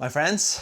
My friends,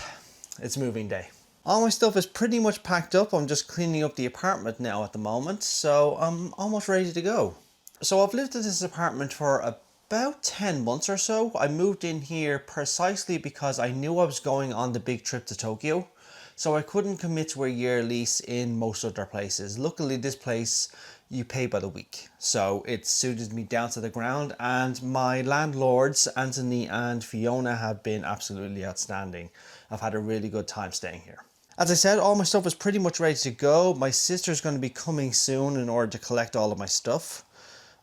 it's moving day. All my stuff is pretty much packed up. I'm just cleaning up the apartment now at the moment, so I'm almost ready to go. So I've lived in this apartment for about 10 months or so. I moved in here precisely because I knew I was going on the big trip to Tokyo, so I couldn't commit to a year lease in most other places. Luckily, this place you pay by the week, so it suited me down to the ground, and my landlords, Anthony and Fiona, have been absolutely outstanding. I've had a really good time staying here. As I said, all my stuff is pretty much ready to go. My sister's going to be coming soon in order to collect all of my stuff.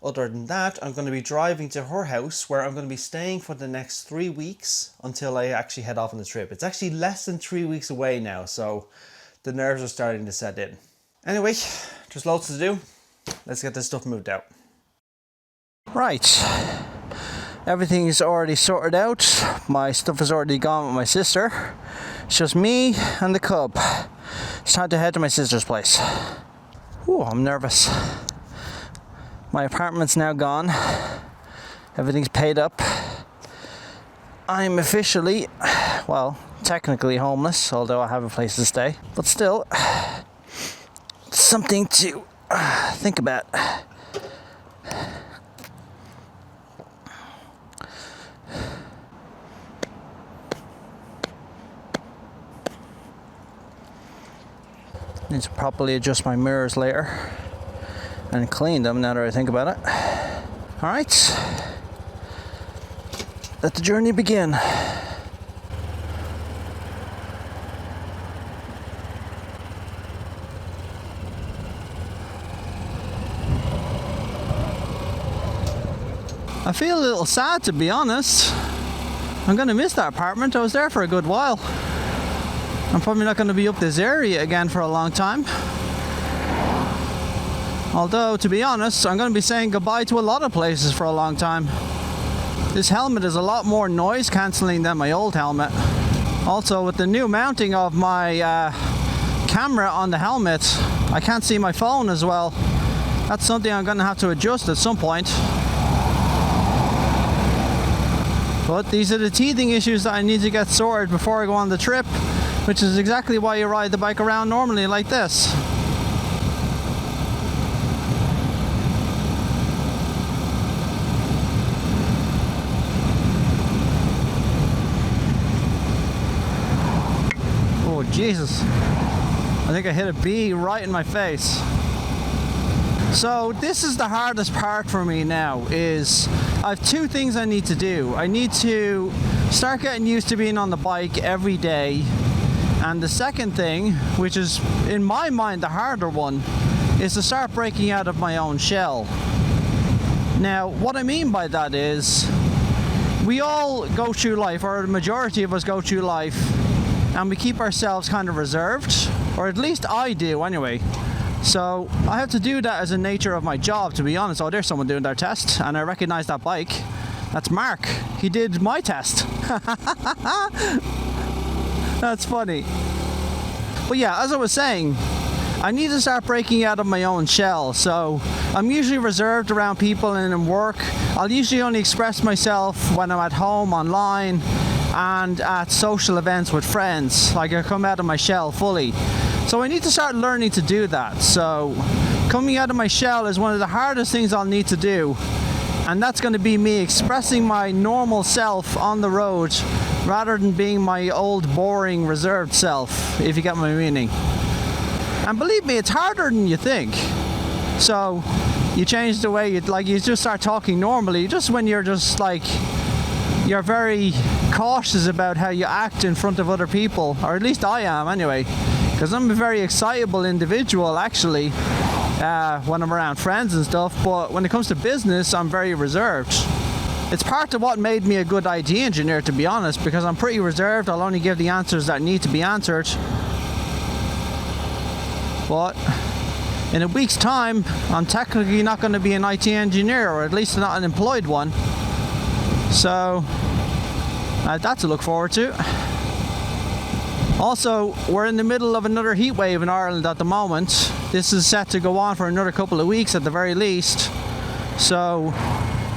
Other than that, I'm going to be driving to her house where I'm going to be staying for the next 3 weeks until I actually head off on the trip. It's actually less than 3 weeks away now, so the nerves are starting to set in. Anyway, there's loads to do. Let's get this stuff moved out. Right. Everything is already sorted out. My stuff is already gone with my sister. It's just me and the cub. It's time to head to my sister's place. Ooh, I'm nervous. My apartment's now gone. Everything's paid up. I'm officially, well, technically homeless, although I have a place to stay. But still, something to think about. Need to properly adjust my mirrors later and clean them now that I think about it. Alright, let the journey begin. I feel a little sad, to be honest. I'm gonna miss that apartment. I was there for a good while. I'm probably not going to be up this area again for a long time. Although, to be honest, I'm going to be saying goodbye to a lot of places for a long time. This helmet is a lot more noise cancelling than my old helmet. Also, with the new mounting of my camera on the helmet, I can't see my phone as well. That's something I'm going to have to adjust at some point. But these are the teething issues that I need to get sorted before I go on the trip, which is exactly why you ride the bike around normally like this. Oh Jesus, I think I hit a bee right in my face. So this is the hardest part for me now, is I have two things I need to do. I need to start getting used to being on the bike every day. And the second thing, which is in my mind the harder one, is to start breaking out of my own shell. Now, what I mean by that is, we all go through life, or the majority of us go through life, and we keep ourselves kind of reserved, or at least I do anyway. So I have to do that as a nature of my job, to be honest. Oh, there's someone doing their test, and I recognize that bike. That's Mark. He did my test. That's funny. But yeah, as I was saying, I need to start breaking out of my own shell. So I'm usually reserved around people and in work. I'll usually only express myself when I'm at home, online, and at social events with friends. Like, I come out of my shell fully. So I need to start learning to do that. So coming out of my shell is one of the hardest things I'll need to do. And that's going to be me expressing my normal self on the road, rather than being my old, boring, reserved self, if you get my meaning. And believe me, it's harder than you think. So you change the way you just start talking normally, just when you're just like, you're very cautious about how you act in front of other people, or at least I am anyway, because I'm a very excitable individual actually when I'm around friends and stuff, but when it comes to business, I'm very reserved. It's part of what made me a good IT engineer, to be honest, because I'm pretty reserved. I'll only give the answers that need to be answered. But in a week's time, I'm technically not going to be an IT engineer, or at least not an employed one. So that's to look forward to. Also, we're in the middle of another heat wave in Ireland at the moment. This is set to go on for another couple of weeks at the very least. So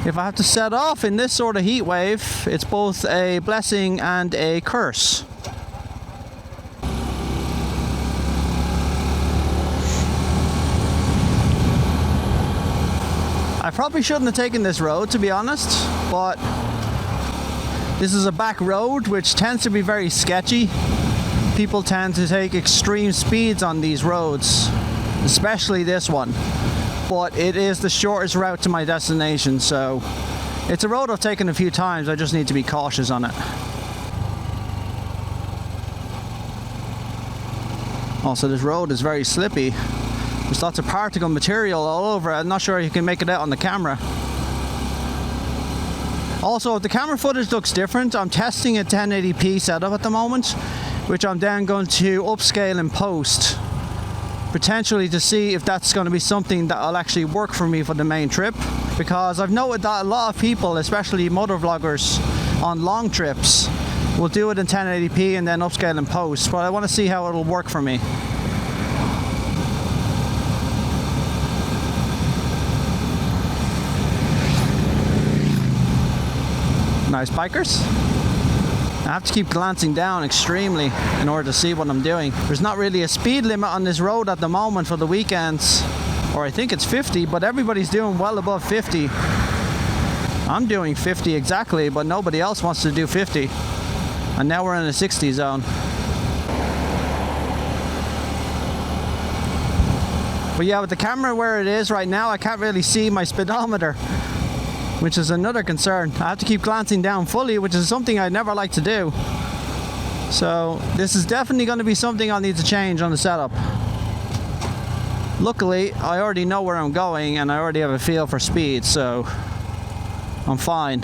If I have to set off in this sort of heat wave, it's both a blessing and a curse. I probably shouldn't have taken this road, to be honest, but this is a back road which tends to be very sketchy. People tend to take extreme speeds on these roads, especially this one. But it is the shortest route to my destination, so it's a road I've taken a few times. I just need to be cautious on it. Also, this road is very slippy. There's lots of particle material all over it. I'm not sure you can make it out on the camera. Also, the camera footage looks different. I'm testing a 1080p setup at the moment, which I'm then going to upscale in post, potentially to see if that's going to be something that will actually work for me for the main trip, because I've noted that a lot of people, especially motovloggers on long trips, will do it in 1080p and then upscale in post, but I want to see how it'll work for me. Nice bikers. I have to keep glancing down extremely in order to see what I'm doing. There's not really a speed limit on this road at the moment for the weekends, or I think it's 50, but everybody's doing well above 50. I'm doing 50 exactly, but nobody else wants to do 50. And now we're in a 60 zone. But yeah, with the camera where it is right now, I can't really see my speedometer, which is another concern. I have to keep glancing down fully, which is something I never like to do. So this is definitely going to be something I'll need to change on the setup. Luckily, I already know where I'm going and I already have a feel for speed, so I'm fine.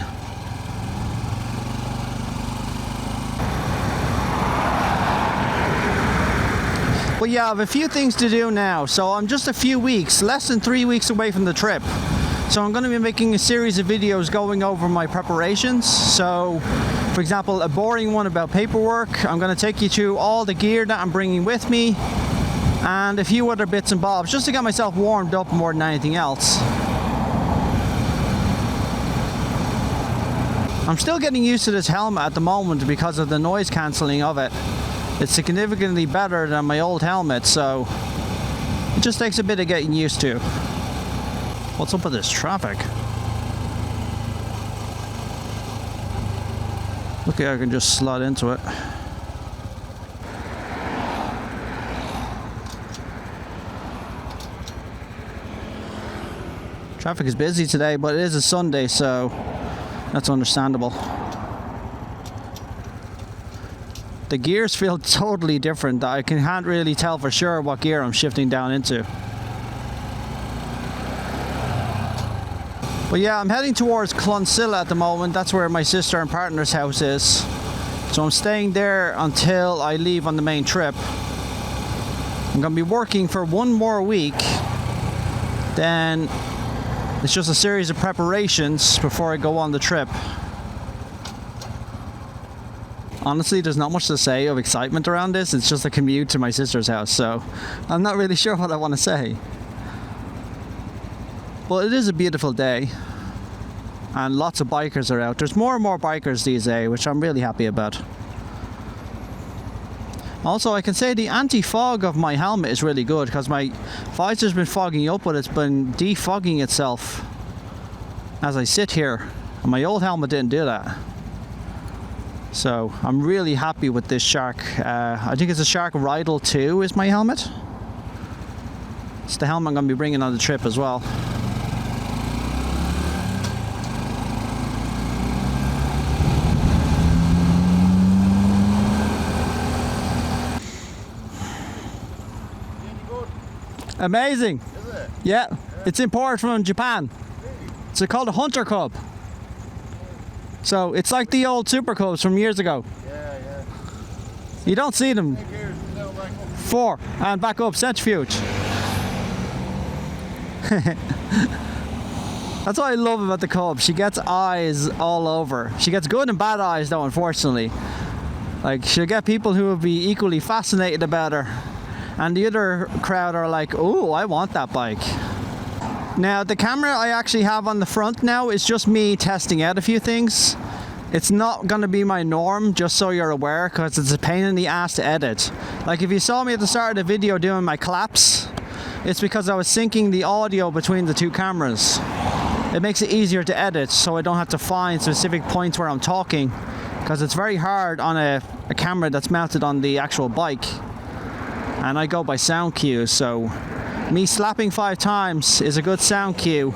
But yeah, I have a few things to do now. So I'm just a few weeks, less than 3 weeks away from the trip. So I'm going to be making a series of videos going over my preparations. So, for example, a boring one about paperwork. I'm going to take you through all the gear that I'm bringing with me and a few other bits and bobs, just to get myself warmed up more than anything else. I'm still getting used to this helmet at the moment because of the noise cancelling of it. It's significantly better than my old helmet, so it just takes a bit of getting used to. What's up with this traffic? Look, I can just slide into it. Traffic is busy today, but it is a Sunday, so that's understandable. The gears feel totally different. I can't really tell for sure what gear I'm shifting down into. But yeah, I'm heading towards Clonsilla at the moment. That's where my sister and partner's house is. So I'm staying there until I leave on the main trip. I'm going to be working for one more week. Then it's just a series of preparations before I go on the trip. Honestly, there's not much to say of excitement around this. It's just a commute to my sister's house, so I'm not really sure what I want to say. But it is a beautiful day and lots of bikers are out. There's more and more bikers these days, which I'm really happy about. Also, I can say the anti-fog of my helmet is really good because my visor's been fogging up, but it's been defogging itself as I sit here. And my old helmet didn't do that. So I'm really happy with this Shark. I think it's a Shark Rydal 2 is my helmet. It's the helmet I'm going to be bringing on the trip as well. Amazing. Is it? Yeah, it's imported from Japan. It's called a Hunter Cub. So it's like the old Super Cubs from years ago. Yeah. You don't see them. 4 and back up, centrifuge. That's what I love about the Cub. She gets eyes all over. She gets good and bad eyes though, unfortunately. Like, she'll get people who will be equally fascinated about her, and the other crowd are like, oh, I want that bike. Now the camera I actually have on the front now is just me testing out a few things. It's not going to be my norm, just so you're aware, because it's a pain in the ass to edit. Like if you saw me at the start of the video doing my claps, it's because I was syncing the audio between the two cameras. It makes it easier to edit, so I don't have to find specific points where I'm talking, because it's very hard on a camera that's mounted on the actual bike. And I go by sound cues, so me slapping 5 times is a good sound cue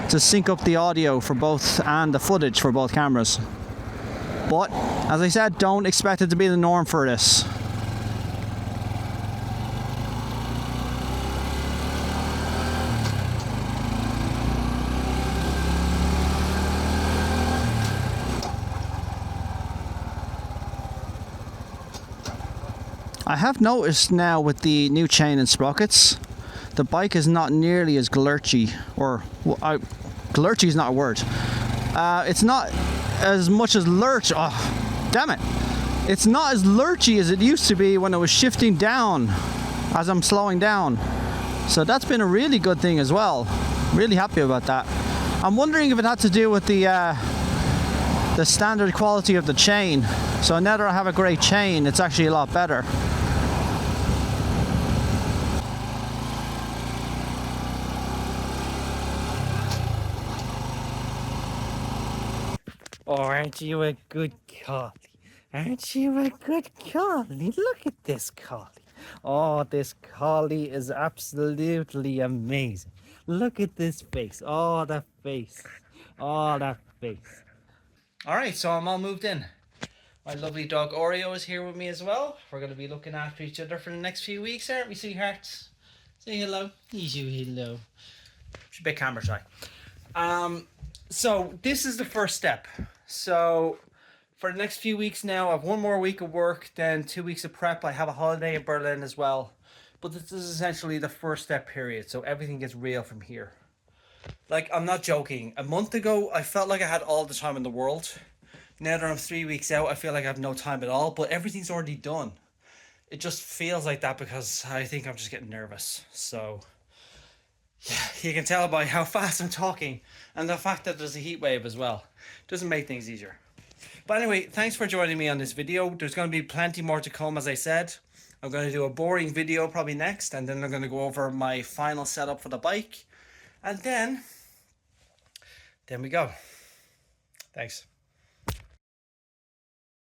to sync up the audio for both and the footage for both cameras. But, as I said, don't expect it to be the norm for this. I have noticed now with the new chain and sprockets, the bike is not nearly as glurchy, or glurchy is not a word. It's not as much as lurch. Oh, damn it! It's not as lurchy as it used to be when it was shifting down as I'm slowing down. So that's been a really good thing as well. Really happy about that. I'm wondering if it had to do with the standard quality of the chain. So now that I have a great chain, it's actually a lot better. Oh, aren't you a good collie? Aren't you a good collie? Look at this collie. Oh, this collie is absolutely amazing. Look at this face. Oh, that face. Oh, that face. Alright, so I'm all moved in. My lovely dog Oreo is here with me as well. We're going to be looking after each other for the next few weeks, aren't we, sweethearts? Say hello. Hello. She's a bit camera shy. So this is the first step. So for the next few weeks now, I have 1 more week of work, then 2 weeks of prep. I have a holiday in Berlin as well. But this is essentially the first step period. So everything gets real from here. Like, I'm not joking. A month ago, I felt like I had all the time in the world. Now that I'm 3 weeks out, I feel like I have no time at all. But everything's already done. It just feels like that because I think I'm just getting nervous. So you can tell by how fast I'm talking and the fact that there's a heat wave as well. Doesn't make things easier. But anyway, thanks for joining me on this video. There's going to be plenty more to come, as I said. I'm going to do a boring video probably next, and then I'm going to go over my final setup for the bike. And then we go. Thanks.